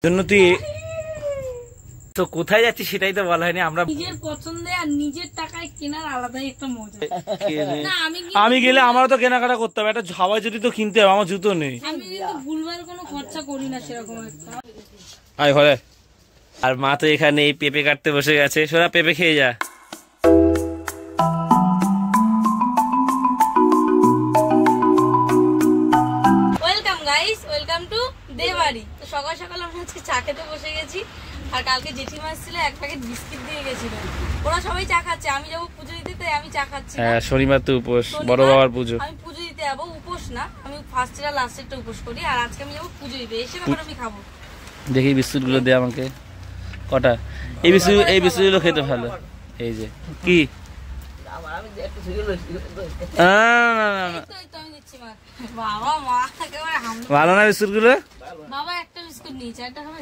জন্য তুই তো কোথায় যাচ্ছিস সেটাই তো বলা হয়নি। আমরা নিজের পছন্দে আর নিজের টাকায় কেনার আলাদাই একটা মজা। আমি গেলে আমারও তো কেনাকাটা করতে হবে, একটা হাওয়াই জুতো তো কিনতে হবে, আমার জুতো নেই। আমি কিন্তু ভুলভাল কোনো খরচা করি না সেরকম একটা। আয় ঘরে। আর মা তো এখানে এই পেঁপে কাটতে বসে গেছে, সোনা পেঁপে খেয়ে যা। ওয়েলকাম গাইস, ওয়েলকাম টু দেবাড়ি। তো সকাল সকাল আমরা আজকে চা খেতে বসে গেছি। আর কালকে জেঠিমা এসেছিল, এক প্যাকেট বিস্কিট দিয়ে গেছিল। ওরা সবাই চা খাচ্ছে, আমি যাবো পুজো দিতে, তাই আমি চা খাচ্ছি। হ্যাঁ, শনিবার তো উপোস, বড় বাবার পুজো। আমি পুজো দিতে যাবো, উপোস না, আমি ফার্স্ট আর লাস্ট একটা উপোস করি। আর আজকে আমি যাবো পুজো দিতে, এসে তারপর আমি খাবো। দেখি বিস্কুট গুলো দে আমাকে কটা। এই বিস্কুট গুলো খেতে ভালো। এই যে কি ভালো না বিস্কুট গুলো? বাবা একটা বিস্কুট নিয়েছে, একটা হবে।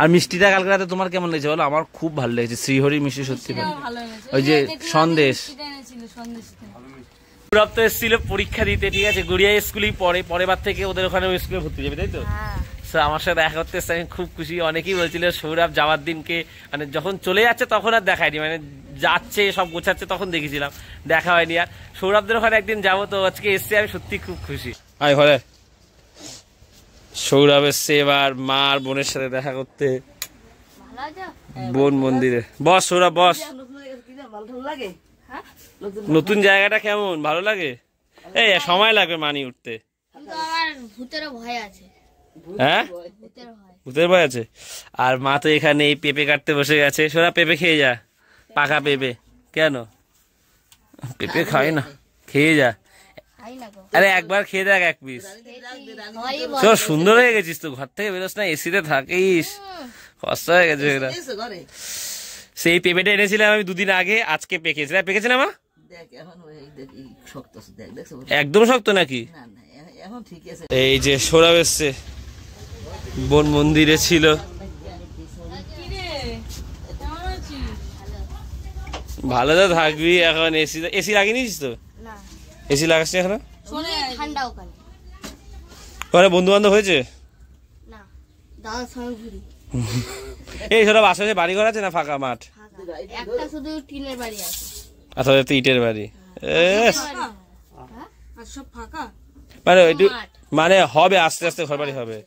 আর মিষ্টিটা কালকে রাতে তোমার কেমন লেগেছে বলো? আমার খুব ভালো লেগেছে, শ্রীহরি মিষ্টি সত্যি ভালো। ওই যে সন্দেশ সৌরভ তো এসেছিল পরীক্ষা দিতে, ঠিক আছে, গুড়িয়া স্কুলেই পড়ে, পরের বার থেকে ওদের ওখানে স্কুলে ভর্তি যাবে, তাই তো? আমার সাথে দেখা করতে এসে আমি খুব খুশি। অনেকেই বলছিল সৌরভ যাওয়ার দিনকে, মানে যখন চলে যাচ্ছে তখন আর দেখায়নি, মানে যাচ্ছে সব গোছাচ্ছে তখন দেখেছিলাম, দেখা হয়নি। আর সৌরভদের ওখানে একদিন যাবো, তো আজকে এসছে, আমি সত্যি খুব খুশি। আয় ঘরে। সৌরভ এসছে এবার মা আর বোনের সাথে দেখা করতে বোন মন্দিরে। বস সৌরভ বস। নতুন জায়গাটা কেমন, ভালো লাগে? এই সময় লাগবে মানি উঠতে। হ্যাঁ, ভূতের ভয় আছে। আর মা তো এখানে এই পেঁপে কাটতে বসে গেছে। সোনা পেঁপে খেয়ে যা, পাকা পেঁপে। কেন পেঁপে খাই না? খেয়ে যা, আরে একবার খেয়ে দেখ এক পিস। সুন্দর হয়ে গেছিস তো, ঘর থেকে বেরোস না, এসিতে থাকিস, কষ্ট হয়ে গেছে। সেই পেঁপেটা এনেছিলাম আমি দুদিন আগে, আজকে পেকেছিলাম। পেকেছে না মা? একদম শক্ত নাকি? এই যে সৌরভ এসছে, বোন মন্দিরে ছিল। ভালো তো থাকবি এখন। এসি লাগিয়ে নিয়েছিস তো? এসি লাগাচ্ছি এখন? ওখানে বন্ধু বান্ধব হয়েছে? এই সৌরভ আশেপাশে বাড়ি ঘর আছে না ফাঁকা মাঠ? আচ্ছা, ইটের বাড়ি। মানে একটু মানে হবে, আস্তে আস্তে ঘর বাড়ি হবে।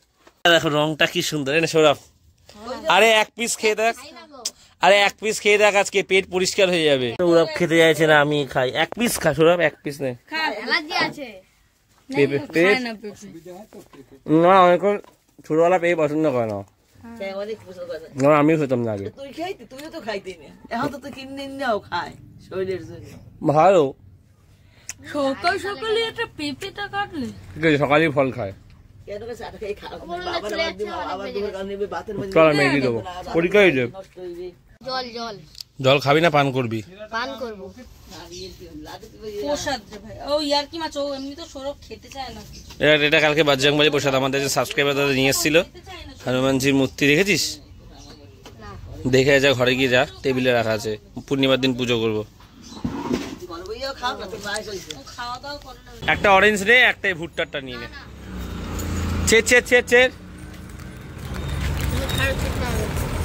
দেখো রংটা কি সুন্দর। এনে সৌরভ, আরে এক পিস খেয়ে দেখ, আরে এক পিস খেয়ে দেখ, আজকে পেট পরিষ্কার হয়ে যাবে। সৌরভ খেতে চাইছে না, আমি খাই। এক পিস খা সৌরভ, এক পিস নে। না অনেক ছোটবেলা পেয়ে পছন্দ করে না, আমি খেতাম না আগে। ভালো সকাল সকালে একটা পেঁপেটা কাটলে, ঠিক আছে, সকালেই ফল খায়। জল খাবি না পান করবি? এটা কালকে বাজরংবালি প্রসাদ আমাদের সাবস্ক্রাইবার দাদা নিয়ে এসেছিল। হনুমানজির মূর্তি দেখেছিস? দেখে যা, ঘরে গিয়ে যা, টেবিলে রাখা আছে, পূর্ণিমার দিন পুজো করবো। একটা অরেঞ্জ নে, একটা ভুট্টারটা নিয়ে নে।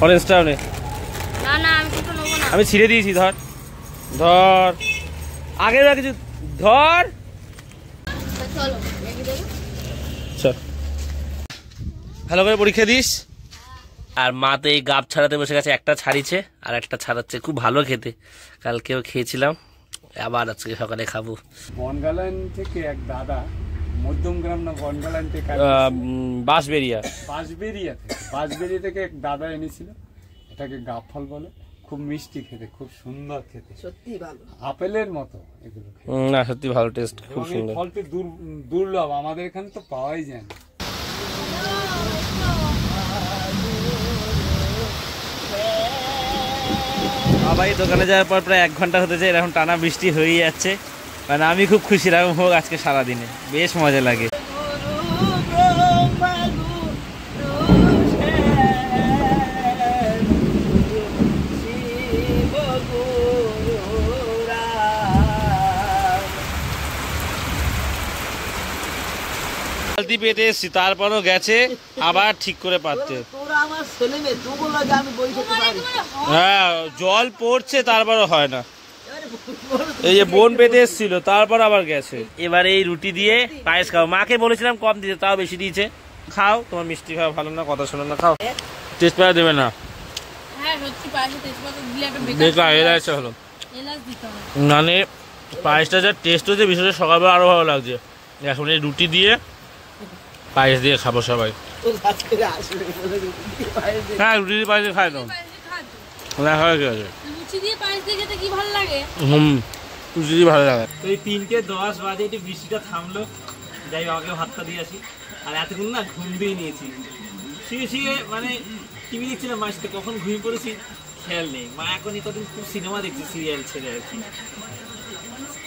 অরেঞ্জটাও নে। আমি ছিঁড়ে দিয়েছি, ধর ধর, আগে কিছু ধর। ভালো করে পরীক্ষা দিস। আর মা তো এই গাব ছাড়াতে বসে গেছে, একটা ছাড়িছে আর একটা ছাড়াচ্ছে, খুব ভালো খেতে। কালকেও খেয়েছিলাম, আবার আজকে সকালে খাবো। বনগালান থেকে এক দাদা, মধ্যমগ্রাম না বনগালান থেকে, বাঁশবেড়িয়া থেকে এক দাদা এনেছিল। এটাকে গাব ফল বলে, খুব মিষ্টি খেতে, খুব সুন্দর খেতে, সত্যি ভালো, আপেলের মতো এগুলো। না সত্যি ভালো টেস্ট, খুব সুন্দর। ফলটি দুর্লভ, আমাদের এখানে তো পাওয়াই যায় না। বাবা এই দোকানে যাওয়ার পর প্রায় 1 ঘন্টা হতে যায়, এখন টানা বৃষ্টি হয়ে যাচ্ছে। মানে আমি খুব খুশি, এরকম হোক আজকে সারাদিনে, বেশ মজা লাগে। বালতি পেতে এসছি, তারপরও গেছে আবার ঠিক করে পাচ্ছে। আমার ছেলে মেয়ে তবু লাগে আমি বই খেতে পারি। হ্যাঁ জল পড়ছে তারপরও হয় না। এই যে বোন পেতে এসেছিল তারপর আবার গেছে। এবার এই রুটি দিয়ে পায়েস খাও। মাকে বলেছিলাম কম দিতে, তাও বেশি দিয়েছে। খাও, তোমার মিষ্টি খাওয়া ভালো না, কথা শোনো না, খাও। তেজপাতা দেবে না? হ্যাঁ সত্যি পায়েসে তেজপাতা দিলে একটা বেকার এলাচ হলো। এলাচ দিতে হবে। মানে পায়েসটা যা টেস্ট হচ্ছে, বিশেষ করে সকালবেলা আরো ভালো লাগছে। এখন এই রুটি দিয়ে পায়েস দিয়ে খাবো সবাই। হ্যাঁ রুটি দিয়ে পায়েস দিয়ে খাই তো। পায়েসে খাওয়া ঠিক আছে। লুচি দিয়ে পায়েস দিয়ে খেতে কি ভালো লাগে। রুটি দিয়ে ভালো লাগে। তো এই 3:10 বাজে একটু বৃষ্টিটা থামলো, যাই বাবাকে ভাতটা দিয়ে আসি। আর এতক্ষণ না ঘুম দিয়ে নিয়েছি, শুয়ে শুয়ে মানে টিভি দেখছিলাম, মাঝতে কখন ঘুমিয়ে পড়েছি খেয়াল নেই। মা এখন কদিন খুব সিনেমা দেখছি, সিরিয়াল ছেড়ে আর কি।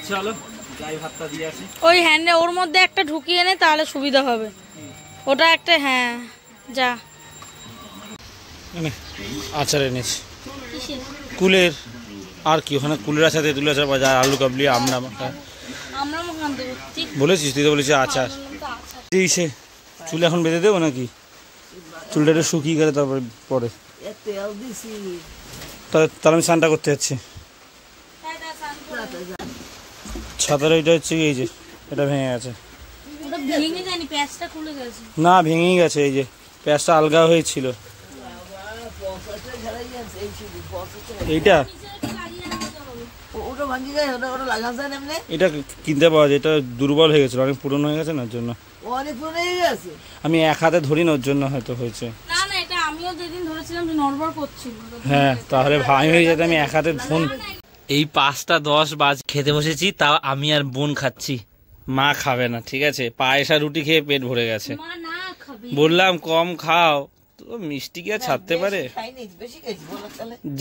চলো যাই ভাতটা দিয়ে আসি। ওই হ্যান্ডে ওর মধ্যে একটা ঢুকিয়ে নে, তাহলে সুবিধা হবে। ওটা একটা, হ্যাঁ যা। আচার এনেছি কুলের, আর কি ওখানে কুলের আচার, তেঁতুলের আচার, বাজার আলু কাবলি, আমরা আমরা মুখান দেবো বলেছিস, তুই তো বলেছিস আচার। এই সে চুল এখন বেঁধে দেবো নাকি? চুলটা একটু শুকিয়ে গেলে তারপরে পরে, তাহলে আমি স্নানটা করতে যাচ্ছি। ছাতার এটা হচ্ছে এই যে এটা ভেঙে গেছে। ভেঙে যায়নি, প্যাচটা খুলে গেছে। না ভেঙেই গেছে, এই যে প্যাচটা আলগা হয়েছিল। এইটা এটা কিনতে পাওয়া যায়, এটা দুর্বল হয়ে গেছিল, অনেক পুরনো হয়ে গেছে না, ওর জন্য। আমি এক হাতে ধরি না, ওর জন্য হয়তো হয়েছে। না না, এটা আমিও যেদিন ধরেছিলাম নড়বড় করছিল। হ্যাঁ তাহলে ভাই হয়ে যেতে আমি এক হাতে ফোন। এই 5:10 বাজে খেতে বসেছি, তাও আমি আর বোন খাচ্ছি, মা খাবে না। ঠিক আছে, পায়েস আর রুটি খেয়ে পেট ভরে গেছে। মা না খাবে, বললাম কম খাও, তো মিষ্টি কি আর ছাড়তে পারে?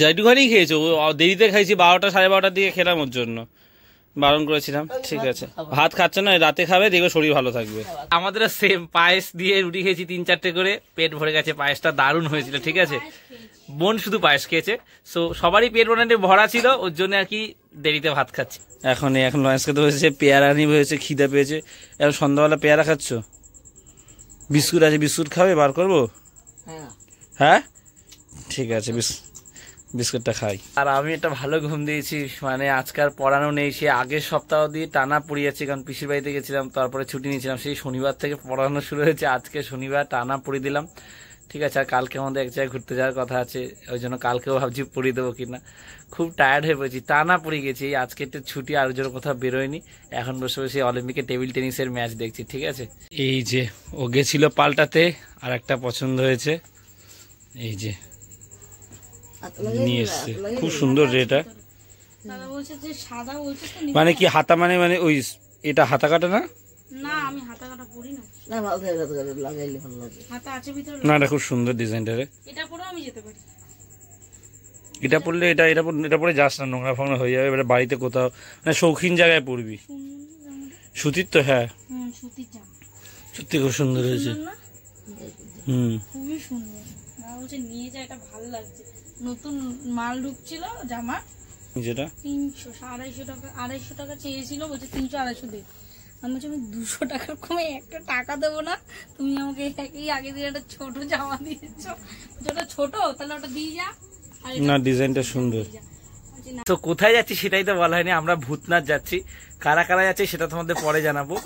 যেটুখানি খেয়েছো, দেরিতে খাইছি, 12টা 12:30টার দিকে খেলাম, ওর জন্য বারণ করেছিলাম। ঠিক আছে, ভাত খাচ্ছে না, রাতে খাবে, দেখবে শরীর ভালো থাকবে। আমাদের সেম পায়েস দিয়ে রুটি খেয়েছি 3-4টে করে, পেট ভরে গেছে। পায়েসটা দারুণ হয়েছিল। ঠিক আছে, বোন শুধু পায়েস খেয়েছে, সো সবারই পেট মোটামুটি ভরা ছিল, ওর জন্য আর কি দেরিতে ভাত খাচ্ছি। এখন লঞ্চ খেতে বসেছে, পেয়ারা নিয়ে হয়েছে, খিদে পেয়েছে। এখন সন্ধ্যাবেলা পেয়ারা খাচ্ছ? বিস্কুট আছে, বিস্কুট খাবে? বার করবো? হ্যাঁ ঠিক আছে, বিস্কুটটা খাই। আর আমি একটা ভালো ঘুম দিয়েছি, মানে আজকাল পড়ানো নেই, সে আগের সপ্তাহ দিয়ে টানা পড়িয়েছি, কারণ পিসির বাড়িতে গেছিলাম, তারপরে ছুটি নিয়েছিলাম, সেই শনিবার থেকে পড়ানো শুরু হয়েছে। আজকে শনিবার টানা পড়িয়ে দিলাম। ঠিক আছে, আর কালকে আমাদের এক জায়গায় ঘুরতে যাওয়ার কথা আছে, ওই জন্য কালকেও ভাবছি পড়িয়ে দেবো কিনা। খুব টায়ার্ড হয়ে পড়েছি, টানা পড়ে গেছি। আজকে একটু ছুটি, আর জন্য কোথাও বেরোয়নি। এখন বসে বসে অলিম্পিকে টেবিল টেনিসের ম্যাচ দেখছি। ঠিক আছে, এই যে ও গেছিল পাল্টাতে, আর একটা পছন্দ হয়েছে, এই যে নিয়ে এসছে, খুব সুন্দর রে এটা। মানে কি হাতা, মানে ওই এটা হাতা কাটা না? না আমি হাতা কাটা পরি না। হাতা আছে ভিতরে। না এটা খুব সুন্দর ডিজাইনটা রে। এটা পরেও আমি যেতে পারি। এটা পরলে এটা পরে যাস না, নোংরা ফোংরা হয়ে যাবে। এটা বাড়িতে কোথাও মানে শৌখিন জায়গায় পরবি। সুতির তো, হ্যাঁ সুতির জামা সত্যি খুব সুন্দর হয়েছে। খুবই সুন্দর। মা বলছে নিয়ে যা, এটা ভালো লাগছে। নতুন মাল ঢুকছিল জামা, যেটা 300 টাকা 250 টাকা চেয়েছিল, বলছে 300-250 দে। আমি বলছি আমি 200 টাকার কমে একটা টাকা দেবো না, তুমি আমাকে একই আগে দিয়ে একটা ছোট জামা দিয়েছো, যেটা ছোট তাহলে ওটা দিয়ে যা। না ডিজাইনটা সুন্দর। তো কোথায় যাচ্ছি সেটাই তো বলা হয়নি। আমরা ভূতনাথ যাচ্ছি, কারা কারা যাচ্ছে সেটা তোমাদের পরে জানাবো।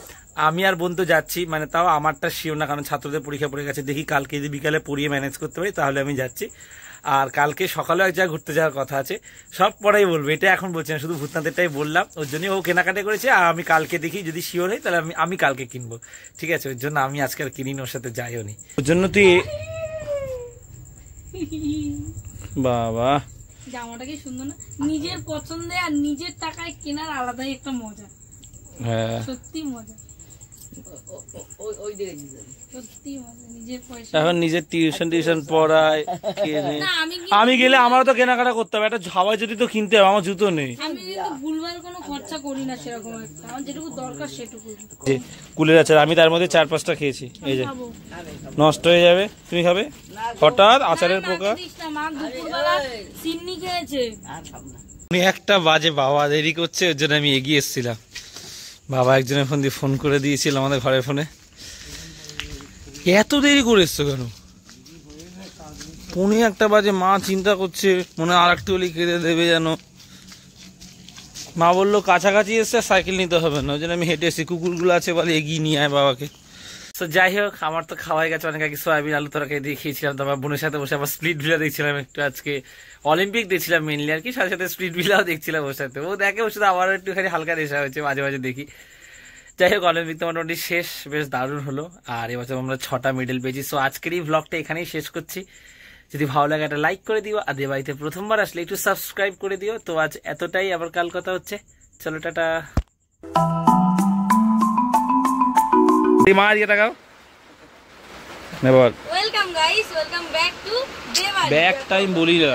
আমি আর বোন তো যাচ্ছি, মানে তাও আমারটা শিওর না, কারণ ছাত্রদের পরীক্ষা পড়ে গেছে। দেখি কালকে যদি বিকালে পড়িয়ে ম্যানেজ করতে পারি তাহলে আমি যাচ্ছি। আর কালকে সকালেও এক জায়গায় ঘুরতে যাওয়ার কথা আছে, সব পরেই বলবো, এটা এখন বলছি না, শুধু ভূতনাথেরটাই বললাম। ওর জন্য ও কেনাকাটা করেছে, আর আমি কালকে দেখি যদি শিওর হয় তাহলে আমি কালকে কিনবো। ঠিক আছে, ওর জন্য আমি আজকে আর কিনিনি, ওর সাথে যাইও নি। ওর জন্য তুই বাবা জামাটা কি সুন্দর না? নিজের পছন্দে আর নিজের টাকায় কেনার আলাদাই একটা মজা। হ্যাঁ সত্যি মজা, সত্যি মজা। নিজের পয়সা, এখন নিজের টিউশন পড়ায় আমি গেলে আমারও তো কেনাকাটা করতে হবে। একটা হাওয়াই জুতি তো কিনতে হবে, আমার জুতো নেই। আমি কিন্তু ভুলভাল কোনো খরচা করি না সেরকম একটা, আমার যেটুকু দরকার সেটুকু। কুলের আচার আমি তার মধ্যে 4-5টা খেয়েছি, এই যে নষ্ট হয়ে যাবে। তুমি খাবে? হঠাৎ আচারের পোকা। একটা বাজে, বাবা দেরি করছে, ওর জন্য আমি এগিয়ে এসেছিলাম। বাবা একজনের ফোন দিয়ে ফোন করে দিয়েছিল আমাদের ঘরের ফোনে। এত দেরি করে এসছো কেন? 1:45 বাজে, মা চিন্তা করছে মনে হয় আর একটু হলে খেতে দেবে যেন। মা বললো কাছাকাছি এসছে সাইকেল নিতে হবে না, ওই জন্য আমি হেঁটে এসেছি। কুকুরগুলো আছে বলে এগিয়ে নিয়ে আয় বাবাকে। তো যাই হোক, আমার তো খাওয়াই গেছে অনেক আগে। সোয়াবিন আলু তরকারি দিয়ে খেয়েছিলাম, তারপর বোনের সাথে বসে আবার স্প্লিট ভিলা দেখছিলাম একটু। আজকে অলিম্পিক দেখছিলাম মেনলি আর কি, সাথে সাথে স্প্লিট ভিলাও দেখছিলাম ওর সাথে। ও দেখে ওর সাথে আমারও একটুখানি হালকা নেশা হয়েছে, মাঝে মাঝে দেখি। যাই হোক, অলিম্পিক তো মোটামুটি শেষ, বেশ দারুণ হলো। আর এবছর আমরা 6টা মেডেল পেয়েছি। সো আজকের এই ভ্লগটা এখানেই শেষ করছি। যদি ভালো লাগে একটা লাইক করে দিও, আর দেবাড়িতে প্রথমবার আসলে একটু সাবস্ক্রাইব করে দিও। তো আজ এতটাই, আবার কাল কথা হচ্ছে। চলো টাটা। মা দিয়ে তাকাও। Welcome guys, welcome back to দেবাড়ি। ব্যাক টাইম বলি না।